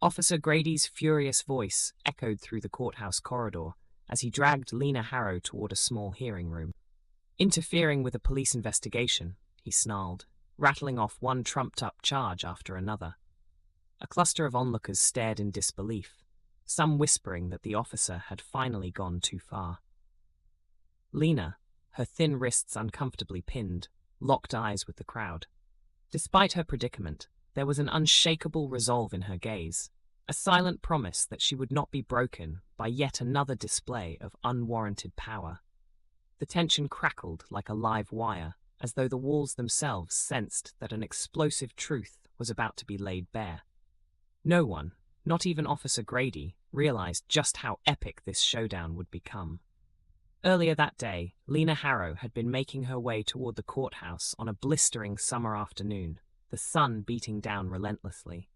Officer Grady's furious voice echoed through the courthouse corridor as he dragged Lena Harrow toward a small hearing room. Interfering with a police investigation, he snarled, rattling off one trumped-up charge after another. A cluster of onlookers stared in disbelief, some whispering that the officer had finally gone too far. Lena, her thin wrists uncomfortably pinned, locked eyes with the crowd. Despite her predicament, there was an unshakable resolve in her gaze, a silent promise that she would not be broken by yet another display of unwarranted power. The tension crackled like a live wire, as though the walls themselves sensed that an explosive truth was about to be laid bare. No one, not even Officer Grady, realized just how epic this showdown would become. Earlier that day, Lena Harrow had been making her way toward the courthouse on a blistering summer afternoon, the sun beating down relentlessly.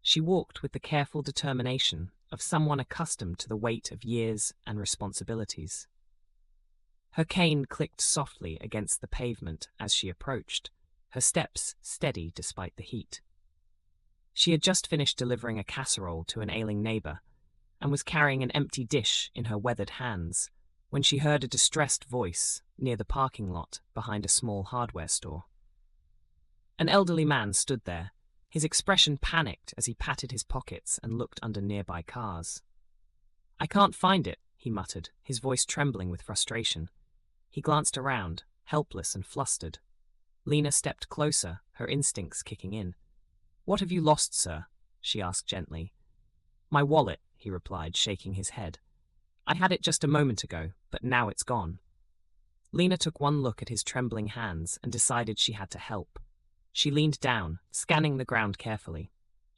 She walked with the careful determination of someone accustomed to the weight of years and responsibilities. Her cane clicked softly against the pavement as she approached, her steps steady despite the heat. She had just finished delivering a casserole to an ailing neighbor and was carrying an empty dish in her weathered hands when she heard a distressed voice near the parking lot behind a small hardware store. An elderly man stood there, his expression panicked as he patted his pockets and looked under nearby cars. "I can't find it," he muttered, his voice trembling with frustration. He glanced around, helpless and flustered. Lena stepped closer, her instincts kicking in. "What have you lost, sir?" she asked gently. "My wallet," he replied, shaking his head. "I had it just a moment ago, but now it's gone." Lena took one look at his trembling hands and decided she had to help. She leaned down, scanning the ground carefully.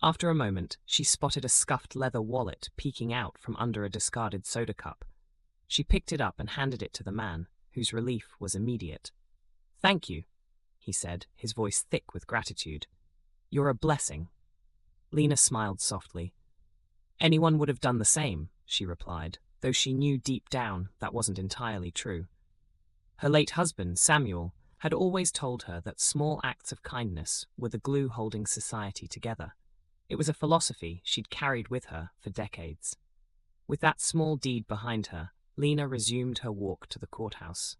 After a moment, she spotted a scuffed leather wallet peeking out from under a discarded soda cup. She picked it up and handed it to the man, whose relief was immediate. "Thank you," he said, his voice thick with gratitude. "You're a blessing." Lena smiled softly. "Anyone would have done the same," she replied, though she knew deep down that wasn't entirely true. Her late husband, Samuel, had always told her that small acts of kindness were the glue holding society together. It was a philosophy she'd carried with her for decades. With that small deed behind her, Lena resumed her walk to the courthouse.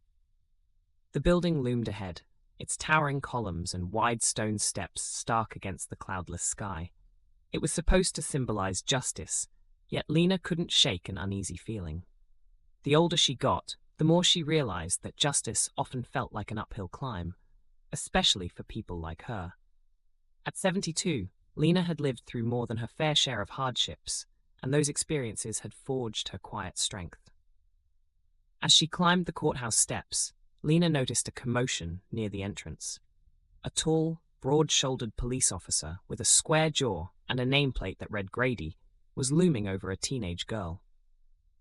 The building loomed ahead, its towering columns and wide stone steps stark against the cloudless sky. It was supposed to symbolize justice, yet Lena couldn't shake an uneasy feeling. The older she got, the more she realized that justice often felt like an uphill climb, especially for people like her. At 72, Lena had lived through more than her fair share of hardships, and those experiences had forged her quiet strength. As she climbed the courthouse steps, Lena noticed a commotion near the entrance. A tall, broad-shouldered police officer with a square jaw and a nameplate that read Grady was looming over a teenage girl.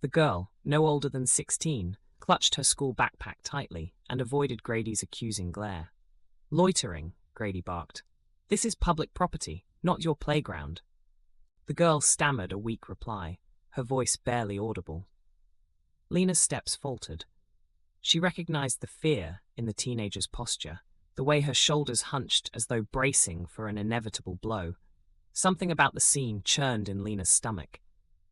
The girl, no older than 16, clutched her school backpack tightly and avoided Grady's accusing glare. "Loitering," Grady barked. "This is public property, not your playground." The girl stammered a weak reply, her voice barely audible. Lena's steps faltered. She recognized the fear in the teenager's posture, the way her shoulders hunched as though bracing for an inevitable blow. Something about the scene churned in Lena's stomach.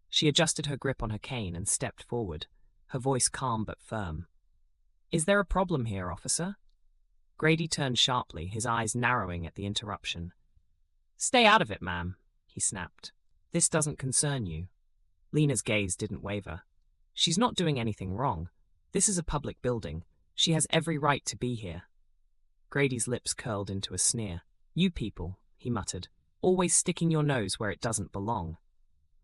She adjusted her grip on her cane and stepped forward, her voice calm but firm. "Is there a problem here, officer?" Grady turned sharply, his eyes narrowing at the interruption. "Stay out of it, ma'am," he snapped. "This doesn't concern you." Lena's gaze didn't waver. "She's not doing anything wrong. This is a public building. She has every right to be here." Grady's lips curled into a sneer. "You people," he muttered, "always sticking your nose where it doesn't belong."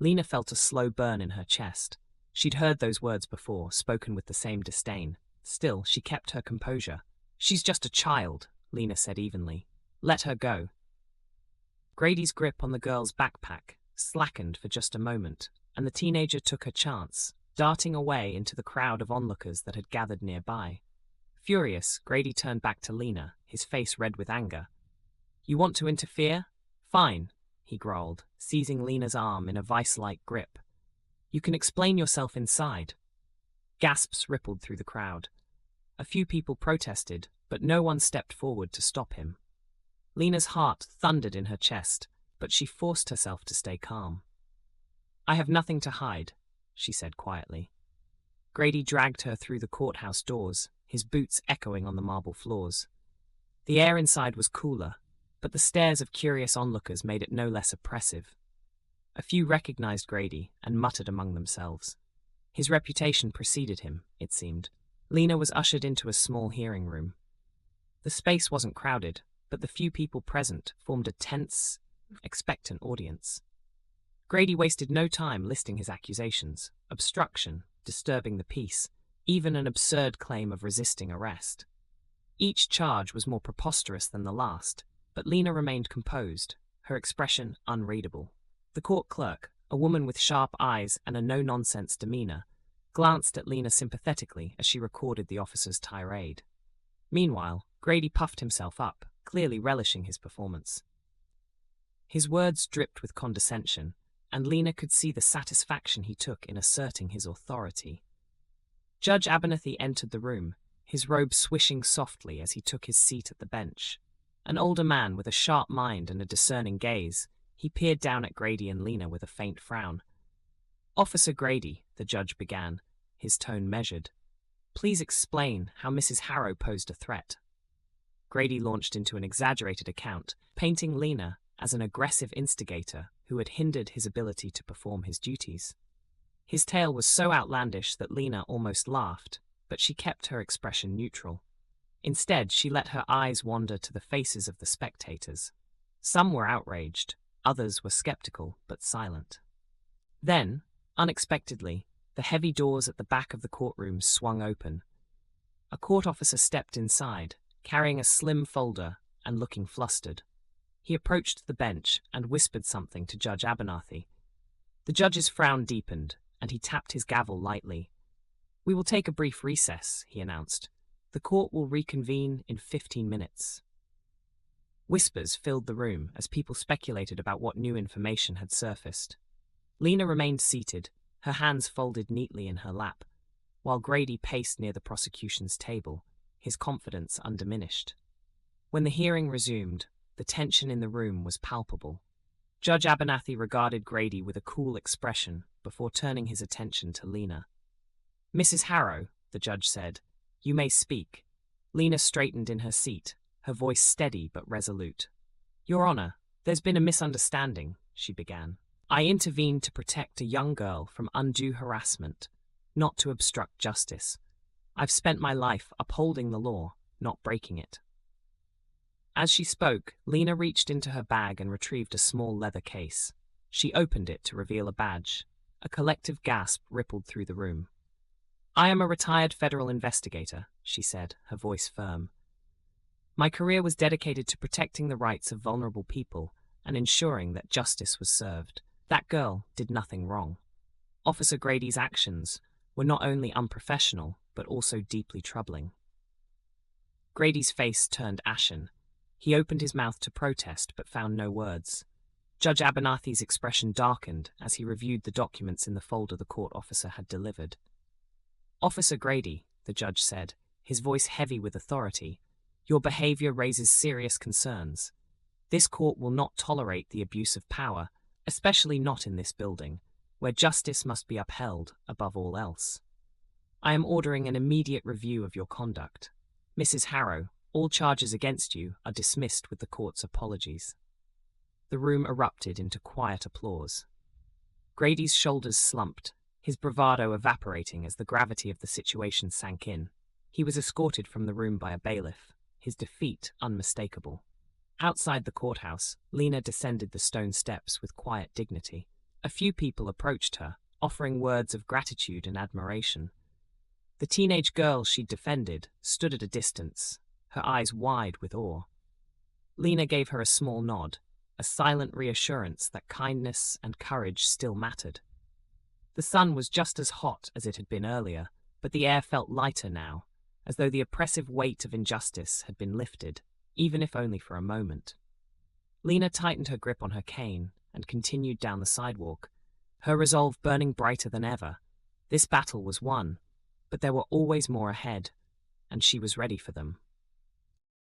Lena felt a slow burn in her chest. She'd heard those words before, spoken with the same disdain. Still, she kept her composure. "She's just a child," Lena said evenly. "Let her go." Grady's grip on the girl's backpack slackened for just a moment, and the teenager took her chance, darting away into the crowd of onlookers that had gathered nearby. Furious, Grady turned back to Lena, his face red with anger. "You want to interfere? Fine," he growled, seizing Lena's arm in a vice-like grip. "You can explain yourself inside." Gasps rippled through the crowd. A few people protested, but no one stepped forward to stop him. Lena's heart thundered in her chest, but she forced herself to stay calm. "I have nothing to hide," she said quietly. Grady dragged her through the courthouse doors, his boots echoing on the marble floors. The air inside was cooler, but the stares of curious onlookers made it no less oppressive. A few recognized Grady and muttered among themselves. His reputation preceded him, it seemed. Lena was ushered into a small hearing room. The space wasn't crowded, but the few people present formed a tense, expectant audience. Grady wasted no time listing his accusations: obstruction, disturbing the peace, even an absurd claim of resisting arrest. Each charge was more preposterous than the last, but Lena remained composed, her expression unreadable. The court clerk, a woman with sharp eyes and a no-nonsense demeanor, glanced at Lena sympathetically as she recorded the officer's tirade. Meanwhile, Grady puffed himself up, clearly relishing his performance. His words dripped with condescension, and Lena could see the satisfaction he took in asserting his authority. Judge Abernathy entered the room, his robe swishing softly as he took his seat at the bench. An older man with a sharp mind and a discerning gaze, he peered down at Grady and Lena with a faint frown. "Officer Grady," the judge began, his tone measured, "please explain how Mrs. Harrow posed a threat." Grady launched into an exaggerated account, painting Lena as an aggressive instigator who had hindered his ability to perform his duties. His tale was so outlandish that Lena almost laughed, but she kept her expression neutral. Instead, she let her eyes wander to the faces of the spectators. Some were outraged, others were skeptical but silent. Then, unexpectedly, the heavy doors at the back of the courtroom swung open. A court officer stepped inside, carrying a slim folder and looking flustered. He approached the bench and whispered something to Judge Abernathy. The judge's frown deepened, and he tapped his gavel lightly. "We will take a brief recess," he announced. "The court will reconvene in 15 minutes." Whispers filled the room as people speculated about what new information had surfaced. Lena remained seated, her hands folded neatly in her lap, while Grady paced near the prosecution's table, his confidence undiminished. When the hearing resumed, the tension in the room was palpable. Judge Abernathy regarded Grady with a cool expression before turning his attention to Lena. "Mrs. Harrow," the judge said, "you may speak." Lena straightened in her seat, her voice steady but resolute. "Your Honor, there's been a misunderstanding," she began. "I intervened to protect a young girl from undue harassment, not to obstruct justice. I've spent my life upholding the law, not breaking it." As she spoke, Lena reached into her bag and retrieved a small leather case. She opened it to reveal a badge. A collective gasp rippled through the room. "I am a retired federal investigator," she said, her voice firm. "My career was dedicated to protecting the rights of vulnerable people and ensuring that justice was served. That girl did nothing wrong. Officer Grady's actions were not only unprofessional, but also deeply troubling." Grady's face turned ashen. He opened his mouth to protest, but found no words. Judge Abernathy's expression darkened as he reviewed the documents in the folder the court officer had delivered. "Officer Grady," the judge said, his voice heavy with authority, "your behavior raises serious concerns. This court will not tolerate the abuse of power, especially not in this building, where justice must be upheld above all else. I am ordering an immediate review of your conduct. Mrs. Harrow, all charges against you are dismissed with the court's apologies." The room erupted into quiet applause. Grady's shoulders slumped, his bravado evaporating as the gravity of the situation sank in. He was escorted from the room by a bailiff, his defeat unmistakable. Outside the courthouse, Lena descended the stone steps with quiet dignity. A few people approached her, offering words of gratitude and admiration. The teenage girl she'd defended stood at a distance, her eyes wide with awe. Lena gave her a small nod, a silent reassurance that kindness and courage still mattered. The sun was just as hot as it had been earlier, but the air felt lighter now, as though the oppressive weight of injustice had been lifted, even if only for a moment. Lena tightened her grip on her cane and continued down the sidewalk, her resolve burning brighter than ever. This battle was won, but there were always more ahead, and she was ready for them.